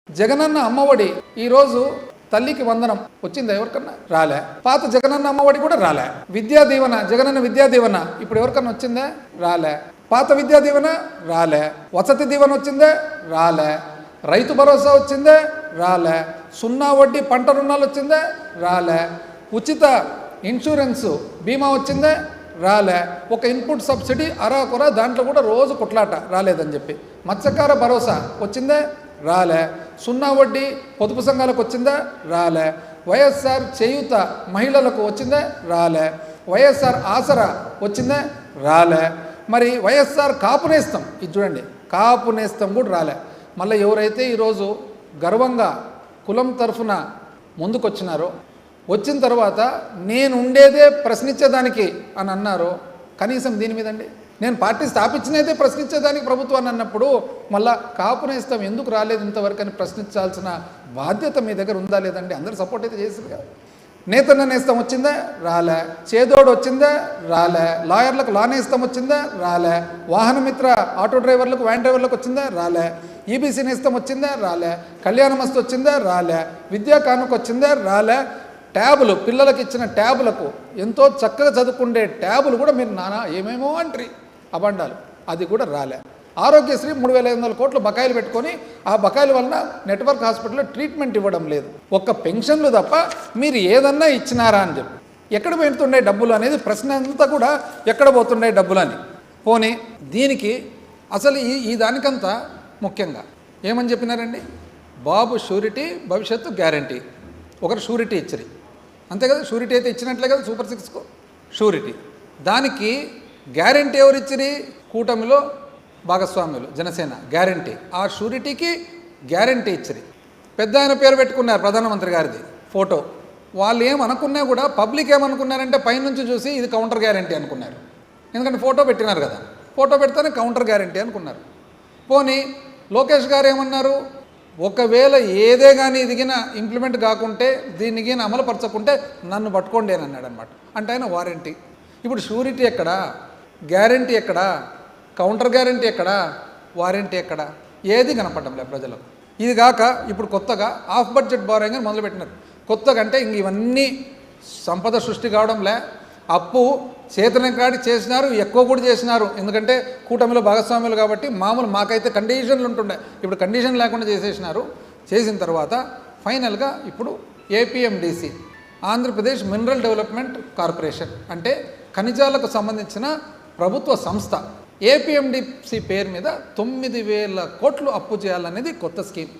జగనన్న అమ్మఒడి ఈరోజు తల్లికి వందనం వచ్చిందా ఎవరికన్నా? రాలే. పాత జగనన్న అమ్మఒడి కూడా రాలే. విద్యా దీవెన, జగనన్న విద్యా దీవెన ఇప్పుడు ఎవరికన్నా వచ్చిందా? రాలే. పాత విద్యా దీవెన రాలే. వసతి దీవెన వచ్చిందే? రాలే. రైతు భరోసా వచ్చిందే? రాలే. సున్నా వడ్డీ పంట రుణాలు వచ్చిందే? రాలే. ఉచిత ఇన్సూరెన్సు బీమా వచ్చిందే? రాలే. ఒక ఇన్పుట్ సబ్సిడీ అరాకొర, దాంట్లో కూడా రోజు కొట్లాట, రాలేదని చెప్పి. మత్స్యకార భరోసా వచ్చిందే? రాలే. సున్నా వడ్డీ పొదుపు సంఘాలకు వచ్చిందా? రాలే. వైఎస్ఆర్ చేయూత మహిళలకు వచ్చిందా? రాలే. వైఎస్ఆర్ ఆసరా వచ్చిందా? రాలే. మరి వైఎస్ఆర్ కాపు నేస్తం, ఇది చూడండి, కాపు నేస్తం కూడా రాలే. మళ్ళీ ఎవరైతే ఈరోజు గర్వంగా కులం తరఫున ముందుకొచ్చినారో, వచ్చిన తర్వాత నేను ఉండేదే ప్రశ్నించేదానికి అని అన్నారో, కనీసం దీని మీదండి నేను పార్టీ స్థాపించినదే ప్రశ్నించేదానికి ప్రభుత్వాన్ని అన్నప్పుడు మళ్ళా కాపు నేస్తం ఎందుకు రాలేదు ఇంతవరకు అని ప్రశ్నించాల్సిన బాధ్యత మీ దగ్గర ఉందా లేదండి? అందరూ సపోర్ట్ అయితే చేసింది కదా. నేతన్న నేస్తం వచ్చిందా? రాలే. చేదోడు వచ్చిందా? రాలే. లాయర్లకు లా నేస్తం వచ్చిందా? రాలే. వాహన మిత్ర ఆటో డ్రైవర్లకు, వ్యాన్ డ్రైవర్లకు వచ్చిందా? రాలే. ఈబీసీ నేస్తం వచ్చిందా? రాలే. కళ్యాణ మస్తు వచ్చిందా? రాలే. విద్యా కానుక వచ్చిందా? రాలే. ట్యాబులు, పిల్లలకు ఇచ్చిన ట్యాబులకు, ఎంతో చక్కగా చదువుకుండే ట్యాబులు కూడా మీరు నానా ఏమేమో అంటారు అబండాలు, అది కూడా రాలే. ఆరోగ్యశ్రీ 3,500 కోట్లు బకాయిలు పెట్టుకొని ఆ బకాయిల వలన నెట్వర్క్ హాస్పిటల్లో ట్రీట్మెంట్ ఇవ్వడం లేదు. ఒక్క పెన్షన్లు తప్ప మీరు ఏదన్నా ఇచ్చినారా అని చెప్పి. ఎక్కడ పెడుతుండే డబ్బులు అనేది ప్రశ్న అంతా కూడా, ఎక్కడ పోతుండే డబ్బులు అని. పోనీ దీనికి అసలు ఈ దానికంతా ముఖ్యంగా ఏమని చెప్పినారండి? బాబు షూరిటీ, భవిష్యత్తు గ్యారంటీ. ఒకరు షూరిటీ ఇచ్చరి, అంతే కదా? షూరిటీ అయితే ఇచ్చినట్లే కదా సూపర్ 6కు షూరిటీ. దానికి గ్యారంటీ ఎవరు ఇచ్చిరి? కూటమిలో భాగస్వామ్యులు, జనసేన గ్యారంటీ. ఆ షూరిటీకి గ్యారంటీ ఇచ్చిరి. పెద్ద ఆయన పేరు పెట్టుకున్నారు, ప్రధానమంత్రి గారిది ఫోటో. వాళ్ళు ఏమనుకున్నా కూడా పబ్లిక్ ఏమనుకున్నారంటే పైనుంచి చూసి ఇది కౌంటర్ గ్యారంటీ అనుకున్నారు. ఎందుకంటే ఫోటో పెట్టినారు కదా, ఫోటో పెడితేనే కౌంటర్ గ్యారంటీ అనుకున్నారు. పోనీ లోకేష్ గారు ఏమన్నారు? ఒకవేళ ఏదే కానీ దిగిన ఇంప్లిమెంట్ కాకుంటే, దీన్ని గిన అమలుపరచకుంటే నన్ను పట్టుకోండి అని అన్నాడు అనమాట. అంటే ఆయన వారంటీ. ఇప్పుడు షూరిటీ ఎక్కడా? గ్యారంటీ ఎక్కడా? కౌంటర్ గ్యారంటీ ఎక్కడా? వారంటీ ఎక్కడా? ఏది కనపడడంలే ప్రజలకు. ఇది కాక ఇప్పుడు కొత్తగా ఆఫ్ బడ్జెట్ బారోయింగ్ అని మొదలుపెట్టినారు. కొత్తగా అంటే ఇంక ఇవన్నీ సంపద సృష్టి కావడంలే, అప్పు చేతనం కాడి చేసినారు, ఎక్కువ కూడా చేసినారు. ఎందుకంటే కూటమిలో భాగస్వామ్యులు కాబట్టి మామూలు మాకైతే కండిషన్లు ఉంటుండే, ఇప్పుడు కండిషన్ లేకుండా చేసేసినారు. చేసిన తర్వాత ఫైనల్గా ఇప్పుడు APMDC, Andhra Pradesh mineral development corporation, అంటే ఖనిజాలకు సంబంధించిన ప్రభుత్వ సంస్థ, ఏపీఎండిసి పేరు మీద 9,000 కోట్లు అప్పు చేయాలనేది కొత్త స్కీమ్.